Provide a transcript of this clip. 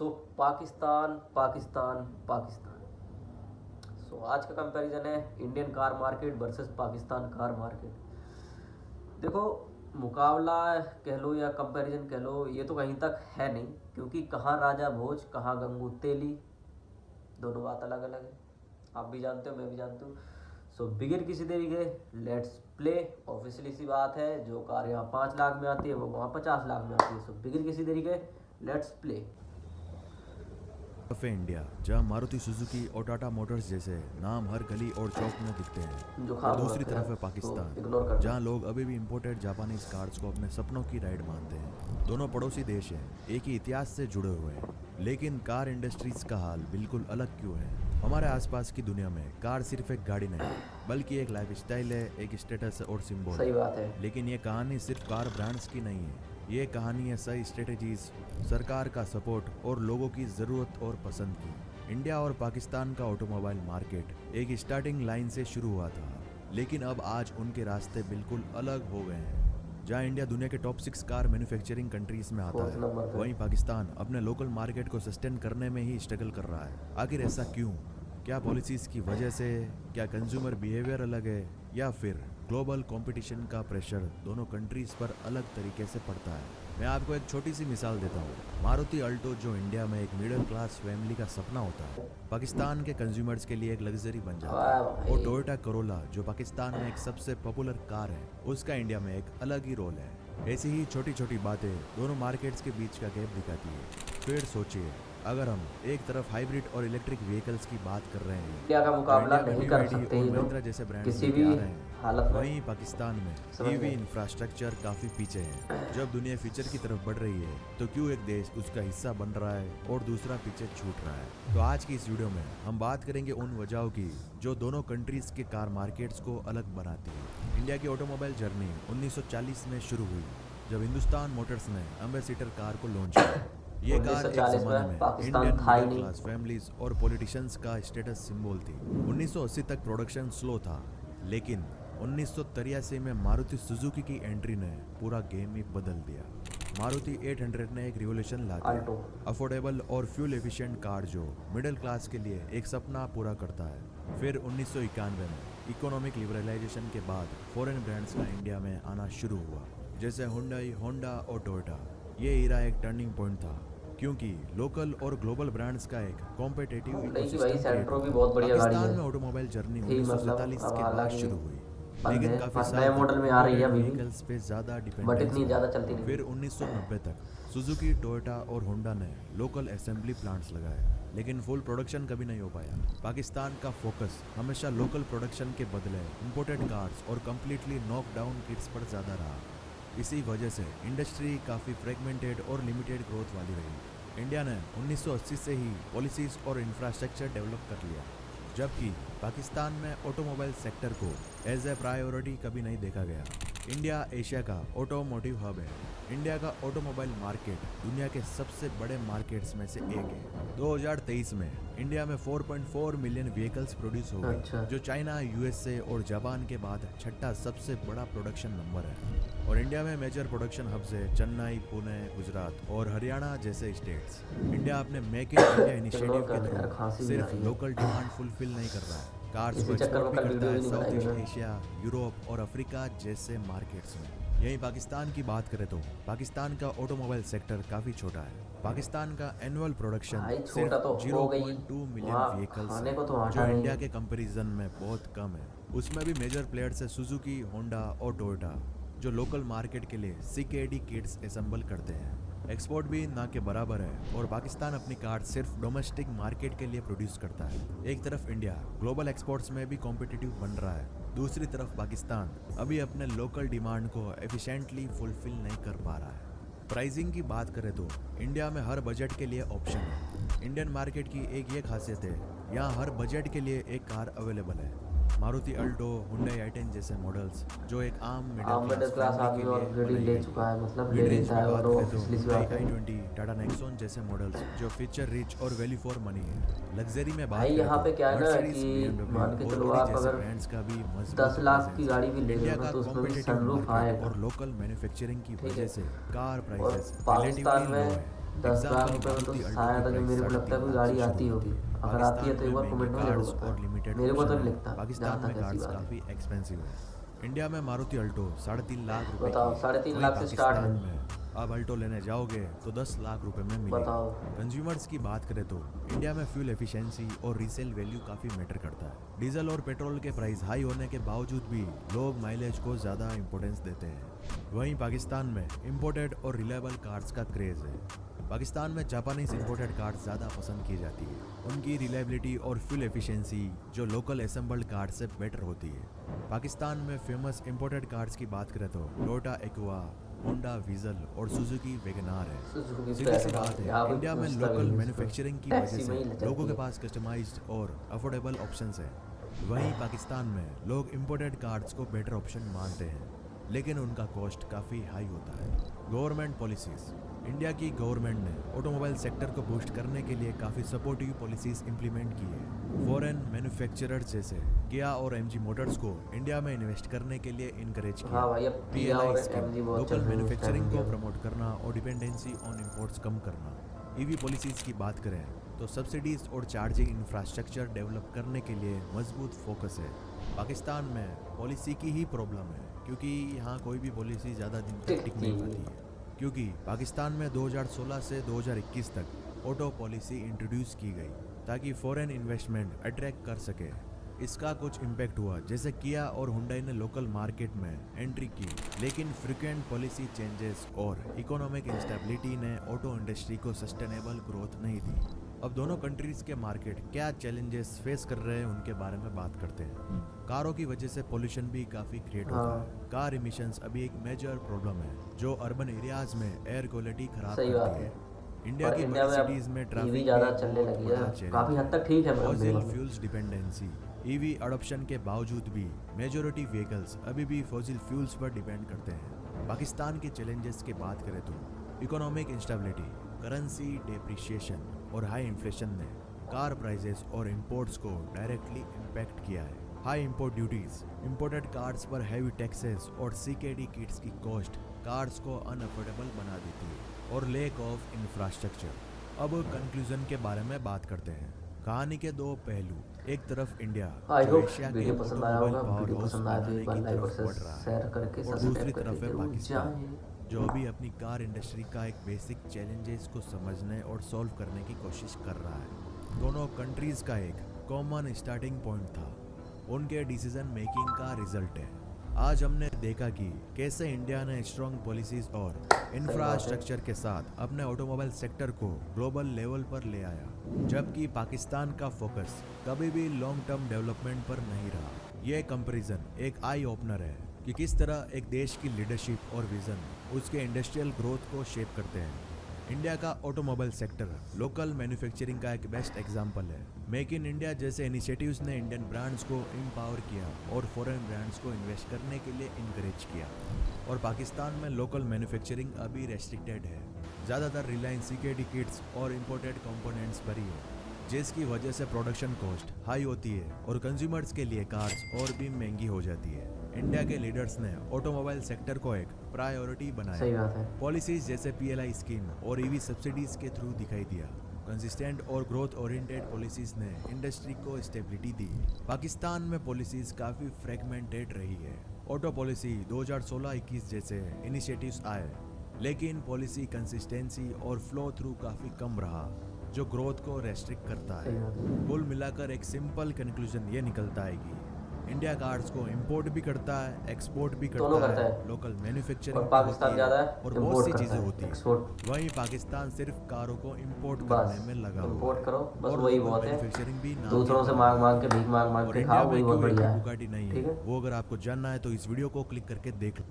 सो पाकिस्तान पाकिस्तान पाकिस्तान। आज का कंपैरिजन है Indian car market versus Pakistan car market. देखो, मुकाबला कह लो या कंपैरिजन कह लो, ये तो कहीं तक है नहीं, क्योंकि कहाँ राजा भोज कहाँ गंगू तेली, दोनों बात अलग अलग है। आप भी जानते हो, मैं भी जानती हूँ। बिगिन किसी तरीके, लेट्स प्ले। ऑब्वियसली सी बात है, जो कार यहाँ 5 लाख में आती है वो वहाँ 50 लाख में आती है। बिगिन किसी तरीके, लेट्स प्ले। इंडिया, जहां मारुति सुजुकी और टाटा मोटर्स जैसे नाम हर गली और चौक में दिखते हैं, और दूसरी तरफ है पाकिस्तान, जहां लोग अभी भी इंपोर्टेड जापानीज कार्स को अपने सपनों की राइड मानते हैं। दोनों पड़ोसी देश हैं, एक ही इतिहास से जुड़े हुए हैं, लेकिन कार इंडस्ट्रीज का हाल बिल्कुल अलग क्यों है? हमारे आसपास की दुनिया में कार सिर्फ एक गाड़ी नहीं, बल्कि एक लाइफस्टाइल है, एक स्टेटस और सिंबल। सही बात है। लेकिन ये कहानी सिर्फ कार ब्रांड्स की नहीं है, ये कहानी है सही स्ट्रेटेजीज, सरकार का सपोर्ट और लोगों की ज़रूरत और पसंद की। इंडिया और पाकिस्तान का ऑटोमोबाइल मार्केट एक स्टार्टिंग लाइन से शुरू हुआ था, लेकिन अब आज उनके रास्ते बिल्कुल अलग हो गए हैं। जहां इंडिया दुनिया के टॉप 6 कार मैन्युफैक्चरिंग कंट्रीज में आता है, वहीं पाकिस्तान अपने लोकल मार्केट को सस्टेन करने में ही स्ट्रगल कर रहा है। आखिर ऐसा क्यों? क्या पॉलिसीज की वजह से? क्या कंज्यूमर बिहेवियर अलग है? या फिर ग्लोबल कंपटीशन का प्रेशर दोनों कंट्रीज पर अलग तरीके से पड़ता है? मैं आपको एक छोटी सी मिसाल देता हूँ। मारुति अल्टो, जो इंडिया में एक मिडिल क्लास फैमिली का सपना होता है, पाकिस्तान के कंज्यूमर्स के लिए एक लग्जरी बन जाता है। और टोयोटा कोरोला, जो पाकिस्तान में एक सबसे पॉपुलर कार है, उसका इंडिया में एक अलग ही रोल है। ऐसी ही छोटी छोटी बातें दोनों मार्केट्स के बीच का गैप दिखाती है। फिर सोचिए, अगर हम एक तरफ हाइब्रिड और इलेक्ट्रिक व्हीकल्स की बात कर रहे हैं, इंडिया का मुकाबला नहीं कर सकते ये लोग जैसे ब्रांड किसी भी हालत में। वहीं पाकिस्तान में ईवी इंफ्रास्ट्रक्चर काफी पीछे है। जब दुनिया फ्यूचर की तरफ बढ़ रही है, तो क्यों एक देश उसका हिस्सा बन रहा है और दूसरा पीछे छूट रहा है? तो आज की इस वीडियो में हम बात करेंगे उन वजहों की जो दोनों कंट्रीज के कार मार्केट्स को अलग बनाती है। इंडिया की ऑटोमोबाइल जर्नी 1940 में शुरू हुई, जब हिंदुस्तान मोटर्स ने एम्बेसडर कार को लॉन्च किया। ये कार एक ज़माने में इंडियन मिडिल क्लास फैमिलीज और पॉलिटिशियंस का स्टेटस सिंबल थी। 1980 तक प्रोडक्शन स्लो था, लेकिन 1983 में मारुति सुजुकी की एंट्री ने पूरा गेम ही बदल दिया। मारुति 800 ने एक रिवोल्यूशन ला दिया, अफोर्डेबल और फ्यूल एफिशिएंट कार जो मिडिल क्लास के लिए एक सपना पूरा करता है। फिर 1991 में इकोनॉमिक लिबरलाइजेशन के बाद फॉरेन ब्रांड्स का इंडिया में आना शुरू हुआ, जैसे हुंडई, होंडा और टोयोटा। ये इरा एक टर्निंग पॉइंट था, क्योंकि लोकल और ग्लोबल ब्रांड्स का एक कॉम्पिटिटिव पाकिस्तान में ऑटोमोबाइल जर्नी 1947 के बाद शुरू हुई, लेकिन काफी साल मॉडल में आ रही है व्हीकल्स पे ज्यादा डिपेंडेंस। फिर 1990 तक सुजुकी, टोयोटा और होंडा ने लोकल असेंबली प्लांट्स लगाए, लेकिन फुल प्रोडक्शन कभी नहीं हो पाया। पाकिस्तान का फोकस हमेशा लोकल प्रोडक्शन के बदले इंपोर्टेड कार्स और कम्प्लीटली नॉक डाउन किट्स पर ज्यादा रहा। इसी वजह से इंडस्ट्री काफ़ी फ्रेगमेंटेड और लिमिटेड ग्रोथ वाली रही। इंडिया ने 1980 से ही पॉलिसीज और इंफ्रास्ट्रक्चर डेवलप कर लिया, जबकि पाकिस्तान में ऑटोमोबाइल सेक्टर को एज ए प्रायोरिटी कभी नहीं देखा गया। इंडिया एशिया का ऑटोमोटिव हब है। इंडिया का ऑटोमोबाइल मार्केट दुनिया के सबसे बड़े मार्केट्स में से एक है। 2023 में इंडिया में 4.4 मिलियन व्हीकल्स प्रोड्यूस हो गए, जो चाइना, यूएसए और जापान के बाद छठा सबसे बड़ा प्रोडक्शन नंबर है। और इंडिया में मेजर प्रोडक्शन हब्स है चेन्नई, पुणे, गुजरात और हरियाणा जैसे स्टेट्स। इंडिया अपने मेक इन इंडिया इनिशिएटिव के थ्रू सिर्फ लोकल डिमांड फुलफिल नहीं कर रहा है, कार्स को एक्सपोर्ट भी करता है साउथ ईस्ट एशिया, यूरोप और अफ्रीका जैसे मार्केट्स में। यही पाकिस्तान की बात करें तो पाकिस्तान का ऑटोमोबाइल सेक्टर काफी छोटा है। पाकिस्तान का एनुअल प्रोडक्शन सिर्फ 0.2 मिलियन व्हीकल्स है, जो इंडिया के कंपैरिजन में बहुत कम है। उसमें भी मेजर प्लेयर्स है सुजुकी, होंडा और टोयोटा, जो लोकल मार्केट के लिए सीकेडी किट्स असेंबल करते हैं। एक्सपोर्ट भी ना के बराबर है, और पाकिस्तान अपनी कार सिर्फ डोमेस्टिक मार्केट के लिए प्रोड्यूस करता है। एक तरफ इंडिया ग्लोबल एक्सपोर्ट्स में भी कॉम्पिटिटिव बन रहा है, दूसरी तरफ पाकिस्तान अभी अपने लोकल डिमांड को एफिशिएंटली फुलफिल नहीं कर पा रहा है। प्राइसिंग की बात करें तो इंडिया में हर बजट के लिए ऑप्शन है। इंडियन मार्केट की एक ये खासियत है, यहाँ हर बजट के लिए एक कार अवेलेबल है। मारुति अल्टो, हुंडई i10 जैसे मॉडल्स, जो एक आम मिडिल क्लास आदमी ऑलरेडी ले चुका है, मतलब ले लेता है। और i20, टाटा नेक्सॉन जैसे मॉडल्स जो फीचर रिच और वैल्यू फॉर मनी है। लग्जरी में बात यहाँ पे क्या है ना कि मान के चलो आप अगर ब्रांड्स का भी 10 लाख की गाड़ी भी ले रहे हो तो उसमें भी सनरूफ आएगा, और लोकल मैन्युफैक्चरिंग की वजह से कार प्राइसेस पाकिस्तान में 10 लाख एग्जाम्पल रुपए में तो मारुति अल्टो शायद की अगर प्राइस मेरे को लगता है 3.5 कोई लाख गाड़ी से आती शुरू होगी। होती है। अगर आती है पाकिस्तान तो एक में बार महंगे कमेंट में जरूर कार्स और बताएं। लिमिटेड मेरे को तो ऑप्शन नहीं है। लगता, पाकिस्तान जहाँ में तक ऐसी कार्स बात है। काफ़ी एक्सपेंसिव है। इंडिया में मारुति अल्टो 3.5 लाख रुपए की बताओ, है। 3.5 वहीं लाख से स्टार्ट पाकिस्तान है। में अब अल्टो लेने जाओगे तो 10 लाख रुपए में मिलेगी। बताओ। कंज्यूमर्स की बात करें तो इंडिया में फ्यूल एफिशिएंसी और रीसेल वैल्यू काफ़ी मैटर करता है। डीजल और पेट्रोल के प्राइस हाई होने के बावजूद भी लोग माइलेज को ज़्यादा इंपॉर्टेंस देते हैं। वहीं पाकिस्तान में इंपोर्टेड और रिलायबल कार्स का क्रेज़ है। पाकिस्तान में जापानीज इंपोर्टेड कार्स ज़्यादा पसंद की जाती है। उनकी रिलायबिलिटी और फ्यूल एफिशिएंसी जो लोकल असेंबल्ड कार्स से बेटर होती है। पाकिस्तान में फेमस इंपोर्टेड कार्स की बात करें तो टोयोटा एक्वा, होंडा विजल और सुजुकी वैगनार है। सुजुकी सीधी तो सी ऐसे बात है, यहाँ कोई इंडिया में पूछता भी लोकल नहीं इसको। मैन्युफैक्चरिंग की टैक्सी वजह में ही से चलती लोगों के है। पास कस्टमाइज्ड और अफोर्डेबल ऑप्शंस है। वहीं पाकिस्तान में लोग इंपोर्टेड कार्स को बेटर ऑप्शन मानते हैं, लेकिन उनका कॉस्ट काफ़ी हाई होता है। Government policies. इंडिया की गवर्नमेंट ने ऑटोमोबाइल सेक्टर को बूस्ट करने के लिए काफ़ी सपोर्टिव पॉलिसीज इंप्लीमेंट की है। फॉरेन मैन्युफैक्चरर्स जैसे किया और एमजी मोटर्स को इंडिया में इन्वेस्ट करने के लिए इनकरेज किया। हाँ भाई, अब किया PLI और स्कीम MG बहुत चल लोकल रही है इस मैन्युफैक्चरिंग टाइम को इंडिया में। प्रमोट करना और डिपेंडेंसी ऑन इंपोर्ट्स कम करना। ईवी पॉलिसीज की बात करें तो सब्सिडीज और चार्जिंग इंफ्रास्ट्रक्चर डेवलप करने के लिए मजबूत फोकस है। पाकिस्तान में पॉलिसी की ही प्रॉब्लम है, क्योंकि यहाँ कोई भी पॉलिसी ज़्यादा दिन तक टिक नहीं पाती है। क्योंकि पाकिस्तान में 2016 से 2021 तक ऑटो पॉलिसी इंट्रोड्यूस की गई ताकि फॉरेन इन्वेस्टमेंट अट्रैक्ट कर सके। इसका कुछ इम्पैक्ट हुआ, जैसे किया और हुंडई ने लोकल मार्केट में एंट्री की, लेकिन फ्रीक्वेंट पॉलिसी चेंजेस और इकोनॉमिक इंस्टेबिलिटी ने ऑटो इंडस्ट्री को सस्टेनेबल ग्रोथ नहीं दी। अब दोनों कंट्रीज के मार्केट क्या चैलेंजेस फेस कर रहे हैं उनके बारे में बात करते हैं। कारों की वजह से पोल्यूशन भी काफ़ी क्रिएट होता है। कार इमिशंस अभी एक मेजर प्रॉब्लम है जो अर्बन एरियाज में एयर क्वालिटी खराब सही बात करती है। है। इंडिया और की इंडिया बड़ी में अब सिटीज में EV ट्रैफिक ज़्यादा भी चलने बहुत लगी बड़ा है, चैलेंज काफ़ी हद तक ठीक है। मतलब मेरे फॉसिल को फ्यूल्स डिपेंडेंसी। ईवी अडॉप्शन के बावजूद भी मेजॉरिटी व्हीकल्स अभी भी फॉसिल फ्यूल्स पर डिपेंड करते हैं। पाकिस्तान के चैलेंजेस की बात करें तो इकोनॉमिक इंस्टेबिलिटी, करेंसी डेप्रिशिएशन और हाई इन्फ्लेशन ने कार प्राइसेस और इंपोर्ट्स को डायरेक्टली इम्पैक्ट किया है। High import duties, imported cars पर हैवी टैक्सेस और CKD किट्स की कॉस्ट कार्स को अनअफोर्डेबल बना देती है, और लेक ऑफ इंफ्रास्ट्रक्चर। अब कंक्लूजन के बारे में बात करते हैं। कहानी के दो पहलू, एक तरफ इंडिया आई जो होप एशिया के वीडियो पसंद आया ऑटोमोबाइल होगा। पावर वीडियो हाउस पसंद आया तो बनाने एक बार की लाइक और तरफ बढ़ रहा शेयर है, करके और दूसरी सब्सक्राइब तरफ करके है जरूर पाकिस्तान जाएं। जो अभी अपनी कार इंडस्ट्री का एक बेसिक चैलेंजेस को समझने और सॉल्व करने की कोशिश कर रहा है। दोनों कंट्रीज का एक कॉमन स्टार्टिंग पॉइंट था, उनके डिसीजन मेकिंग का रिजल्ट है। आज हमने देखा कि कैसे इंडिया ने स्ट्रॉन्ग पॉलिसीज और इंफ्रास्ट्रक्चर के साथ अपने ऑटोमोबाइल सेक्टर को ग्लोबल लेवल पर ले आया, जबकि पाकिस्तान का फोकस कभी भी लॉन्ग टर्म डेवलपमेंट पर नहीं रहा। यह कंपैरिजन एक आई ओपनर है कि किस तरह एक देश की लीडरशिप और विजन उसके इंडस्ट्रियल ग्रोथ को शेप करते हैं। इंडिया का ऑटोमोबाइल सेक्टर लोकल मैन्युफैक्चरिंग का एक बेस्ट एग्जांपल है। मेक इन इंडिया जैसे इनिशिएटिव्स ने इंडियन ब्रांड्स को एम्पावर किया और फॉरेन ब्रांड्स को इन्वेस्ट करने के लिए इनकरेज किया। और पाकिस्तान में लोकल मैन्युफैक्चरिंग अभी रेस्ट्रिक्टेड है, ज़्यादातर रिलायंस CKD किट्स और इम्पोर्टेड कंपोनेंट्स पर ही है, जिसकी वजह से प्रोडक्शन कॉस्ट हाई होती है और कंज्यूमर्स के लिए कार्स और भी महंगी हो जाती है। इंडिया के लीडर्स ने ऑटोमोबाइल सेक्टर को एक प्रायोरिटी सही बनाया। बात है। पॉलिसीज जैसे PLI स्कीम और EV सब्सिडीज के थ्रू दिखाई दिया। कंसिस्टेंट और ग्रोथ ओरिएंटेड पॉलिसीज ने इंडस्ट्री को स्टेबिलिटी दी। पाकिस्तान में पॉलिसीज काफ़ी फ्रेगमेंटेड रही है। ऑटो पॉलिसी 2016-21 जैसे इनिशिएटिव्स आए, लेकिन पॉलिसी कंसिस्टेंसी और फ्लो थ्रू काफ़ी कम रहा, जो ग्रोथ को रेस्ट्रिक्ट करता है। कुल मिलाकर एक सिंपल कंक्लूजन ये निकलता है कि इंडिया कार्स को इंपोर्ट भी करता है, एक्सपोर्ट भी दोनों करता करता है, है। लोकल मैन्युफैक्चरिंग और भी पाकिस्तान होती है, ज़्यादा और इम्पोर्ट बहुत सी करता चीज़ें है, होती है। एक्सपोर्ट। वहीं पाकिस्तान सिर्फ कारों को इंपोर्ट बस करने में लगा हुआ इम्पोर्ट है, करो, बस और वही लोकल बहुत है। मैन्युफैक्चरिंग भी ना दूसरों से मांग मांग के, भीख मांग मांग और के इंडिया खाओ, वही में बहुत क्यों बढ़िया एक है। बुगाटी नहीं ठीक है, है। वो अगर आपको जानना है तो इस वीडियो को क्लिक करके देख लो।